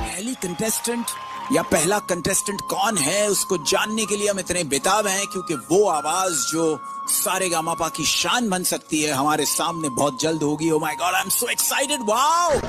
पहली कंटेस्टेंट या पहला कंटेस्टेंट कौन है, उसको जानने के लिए हम इतने बेताब हैं, क्योंकि वो आवाज जो सारेगामापा की शान बन सकती है हमारे सामने बहुत जल्द होगी। Oh my God, I am so excited, wow.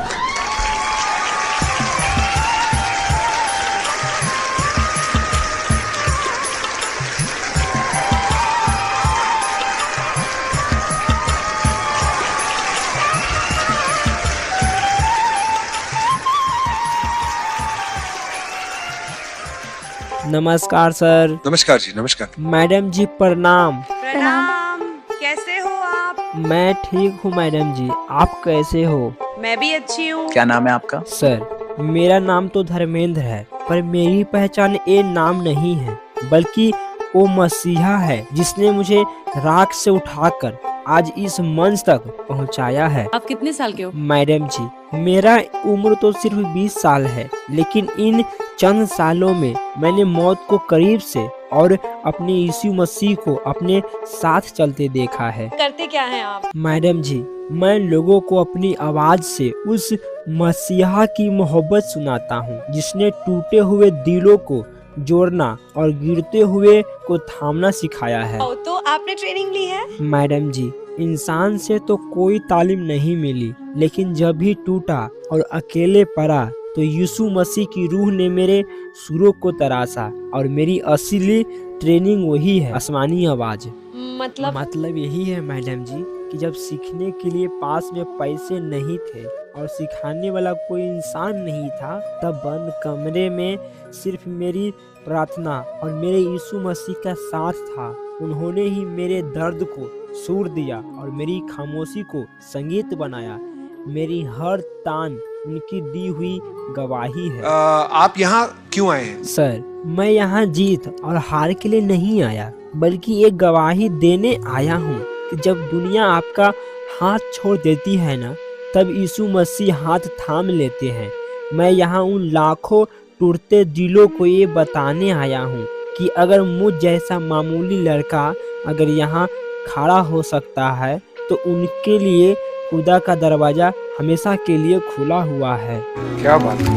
नमस्कार सर। नमस्कार जी, नमस्कार। मैडम जी प्रणाम। प्रणाम। कैसे हो आप? मैं ठीक हूँ मैडम जी, आप कैसे हो? मैं भी अच्छी हूँ। क्या नाम है आपका? सर मेरा नाम तो धर्मेंद्र है, पर मेरी पहचान ये नाम नहीं है, बल्कि वो मसीहा है जिसने मुझे राख से उठाकर आज इस मंच तक पहुंचाया है। आप कितने साल के हो? मैडम जी मेरा उम्र तो सिर्फ 20 साल है, लेकिन इन चंद सालों में मैंने मौत को करीब से और अपने यीशु मसीह को अपने साथ चलते देखा है। करते क्या हैं आप? मैडम जी मैं लोगों को अपनी आवाज से उस मसीहा की मोहब्बत सुनाता हूँ जिसने टूटे हुए दिलों को जोड़ना और गिरते हुए को थामना सिखाया है। तो आपने ट्रेनिंग ली है? मैडम जी इंसान से तो कोई तालीम नहीं मिली, लेकिन जब भी टूटा और अकेले पड़ा तो यीशु मसीह की रूह ने मेरे सुरों को तराशा, और मेरी असली ट्रेनिंग वही है, आसमानी आवाज। मतलब यही है मैडम जी कि जब सीखने के लिए पास में पैसे नहीं थे और सिखाने वाला कोई इंसान नहीं था, तब बंद कमरे में सिर्फ मेरी प्रार्थना और मेरे यीशु मसीह का साथ था। उन्होंने ही मेरे दर्द को सुर दिया और मेरी खामोशी को संगीत बनाया। मेरी हर तान उनकी दी हुई गवाही है। आप यहाँ क्यों आए हैं? सर मैं यहाँ जीत और हार के लिए नहीं आया, बल्कि एक गवाही देने आया हूँ कि जब दुनिया आपका हाथ छोड़ देती है ना, तब यीशु मसीह हाथ थाम लेते हैं। मैं यहाँ उन लाखों टूटते दिलों को ये बताने आया हूँ कि अगर मुझ जैसा मामूली लड़का अगर यहाँ खड़ा हो सकता है, तो उनके लिए खुदा का दरवाजा हमेशा के लिए खुला हुआ है। क्या बात है।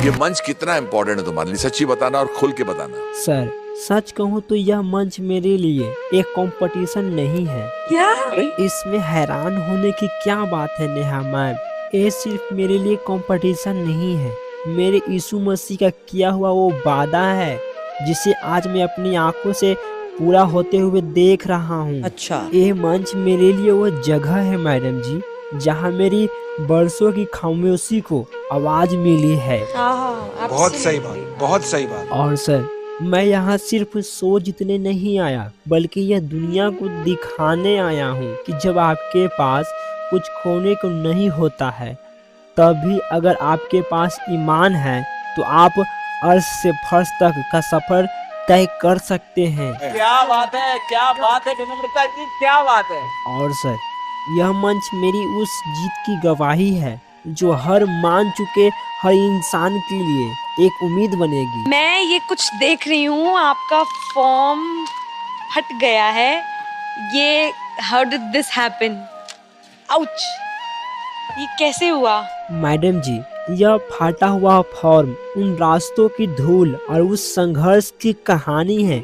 ये मंच कितना इम्पोर्टेंट है तुम्हारे लिए, सच्ची बताना और खुल के बताना। सर सच कहूँ तो यह मंच मेरे लिए एक कंपटीशन नहीं है। क्या? इसमें हैरान होने की क्या बात है नेहा मैम, ये सिर्फ मेरे लिए कंपटीशन नहीं है, मेरे यीशु मसीह का किया हुआ वो वादा है जिसे आज मैं अपनी आंखों से पूरा होते हुए देख रहा हूँ। अच्छा। ये मंच मेरे लिए वो जगह है मैडम जी जहाँ मेरी बरसों की खामोशी को आवाज मिली है। बहुत सही बात, बहुत सही बात। और सर मैं यहाँ सिर्फ शो जीतने नहीं आया, बल्कि यह दुनिया को दिखाने आया हूँ कि जब आपके पास कुछ खोने को नहीं होता है, तब भी अगर आपके पास ईमान है तो आप अर्श से फर्श तक का सफर तय कर सकते हैं। क्या बात है, क्या बात है विनम्रता जी, क्या बात है। और सर यह मंच मेरी उस जीत की गवाही है जो हर मान चुके हर इंसान के लिए एक उम्मीद बनेगी। मैं ये कुछ देख रही हूँ, आपका फॉर्म फट गया है। ये how did this happen? Ouch, ये कैसे हुआ? मैडम जी यह फाटा हुआ फॉर्म उन रास्तों की धूल और उस संघर्ष की कहानी है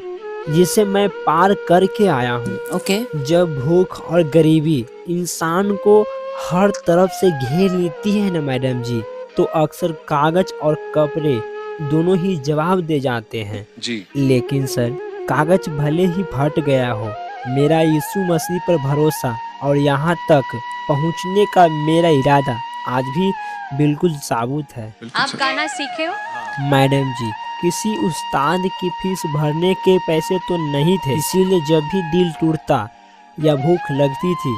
जिसे मैं पार करके आया हूँ। ओके। जब भूख और गरीबी इंसान को हर तरफ से घेर लेती है ना मैडम जी, तो अक्सर कागज और कपड़े दोनों ही जवाब दे जाते हैं जी। लेकिन सर कागज भले ही फट गया हो, मेरा यीशु मसीह पर भरोसा और यहाँ तक पहुँचने का मेरा इरादा आज भी बिल्कुल साबुत है। आप गाना सीखे हो? मैडम जी किसी उस्ताद की फीस भरने के पैसे तो नहीं थे, इसीलिए जब भी दिल टूटता या भूख लगती थी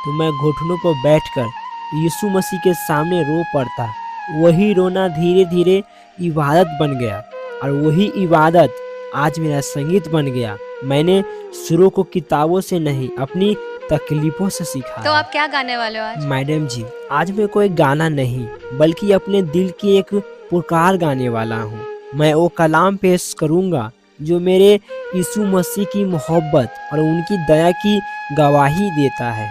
तो मैं घुटनों पर बैठकर यीशु मसीह के सामने रो पड़ता। वही रोना धीरे धीरे इबादत बन गया और वही इबादत आज मेरा संगीत बन गया। मैंने सुरों को किताबों से नहीं अपनी तकलीफों से सीखा। तो आप क्या गाने वाले हो आज? मैडम जी आज मैं कोई गाना नहीं बल्कि अपने दिल की एक पुकार गाने वाला हूँ। मैं वो कलाम पेश करूँगा जो मेरे यीशु मसीह की मोहब्बत और उनकी दया की गवाही देता है,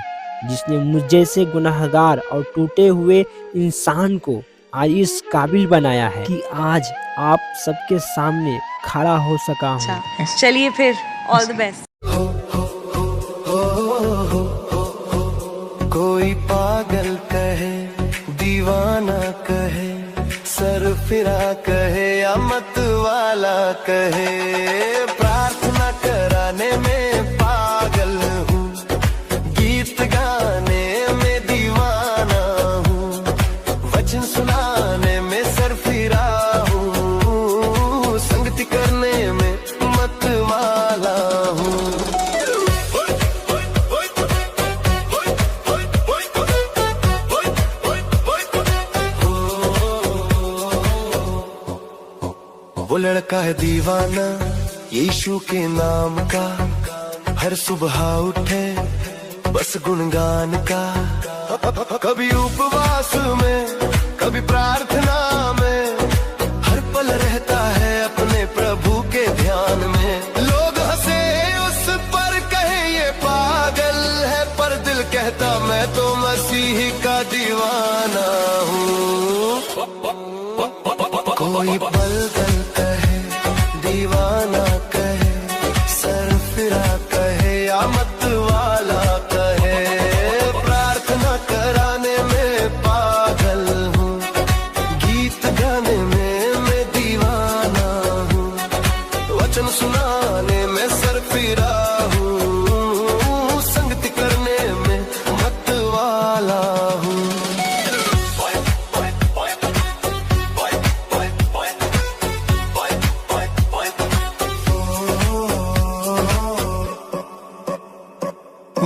जिसने मुझ जैसे गुनाहगार और टूटे हुए इंसान को आज इस काबिल बनाया है कि आज आप सबके सामने खड़ा हो सका हूँ। अच्छा, चलिए फिर ऑल द बेस्ट। कोई पागल कहे, दीवाना कहे, सर फिरा कहे या मत वाला कहे, प्रार्थना कराने में पागल हूँ, गीत गाने में दीवाना हूँ, वचन सुनाने में सर फिरा हूँ, संगति करने में मत वाला हूँ। वो लड़का है दीवाना यीशु के नाम का, हर सुबह उठे बस गुणगान का, कभी उपवास में कभी प्रार्थना में, हर पल रहता है अपने प्रभु के ध्यान में। लोग हंसे उस पर कहे ये पागल है, पर दिल कहता मैं तो मसीह का दीवाना हूँ। कोई पलगल कहे, दीवाना कहे, सर फिरा कहे या मत वाला कहे, प्रार्थना कराने में पागल हूँ, गीत गाने में मैं दीवाना हूँ, वचन सुनाने में सर फिरा हूँ, संगति करने में मत वाला हूँ।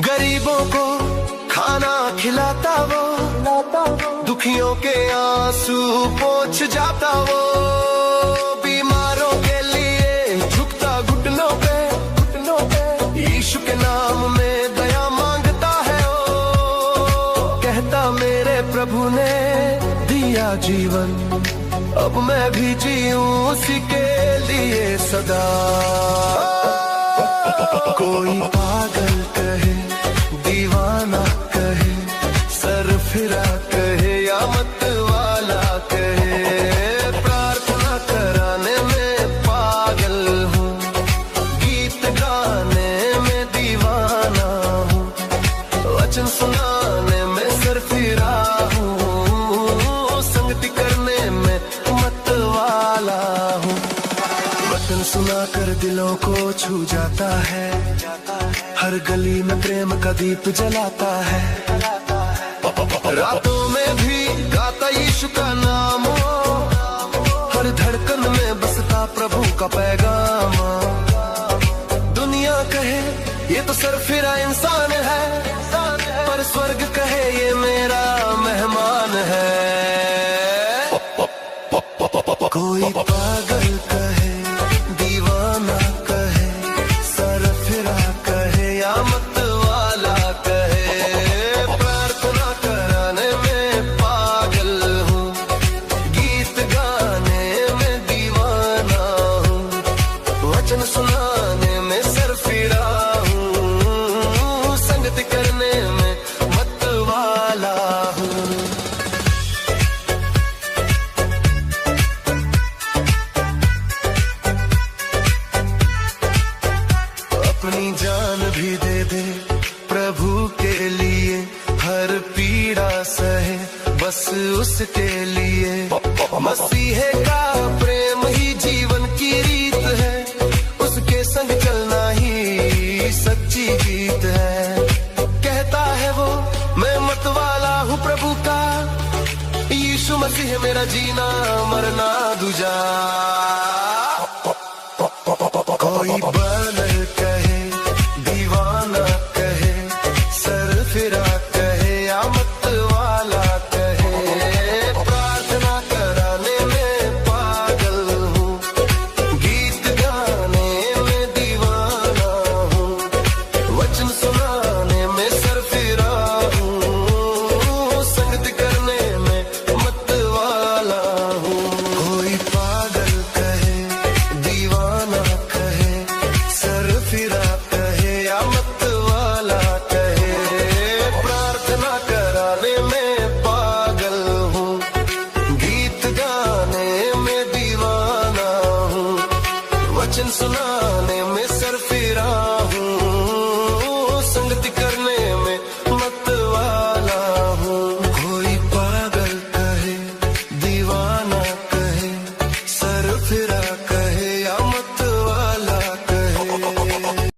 गरीबों को खाना खिलाता वो, दुखियों के आंसू पोंछ जाता वो, बीमारों के लिए झुकता घुटनों पे, यीशु के नाम में दया मांगता है वो, कहता मेरे प्रभु ने दिया जीवन, अब मैं भी जीऊं उसी के लिए सदा। कोई पागल कहे, दीवाना कहे, सर फिरा कहे या मत वाला कहे, प्रार्थना कराने में पागल हूँ, गीत गाने में दीवाना हूँ, वचन सुनाने में सर फिरा हूँ, संगति करने में मत वाला हूँ। वचन सुनाकर दिलों को छू जाता है, हर गली में प्रेम का दीप जलाता है, रातों में भी गाता यीशु का नाम, हर धड़कन में बसता प्रभु का पैगाम। दुनिया कहे ये तो सरफिरा इंसान है, पर स्वर्ग कहे ये मेरा मेहमान है। कोई पागल कहे, दीवाना कहे, सरफिरा कहे या मत वाला कहे, प्रार्थना कराने में पागल हूँ, गीत गाने में दीवाना हूँ, वचन सुनाने में सरफिरा हूँ, संगति करने में मत वाला हूँ। अपनी जान भी दे दे प्रभु के लिए, हर पीड़ा सहे बस उसके लिए, मसीह का प्रेम ही जीवन की रीत है, उसके संग चलना ही सच्ची जीत है। कहता है वो मैं मत वाला हूँ प्रभु का, यीशु मसीह मेरा जीना मरना दूजा। कोई बल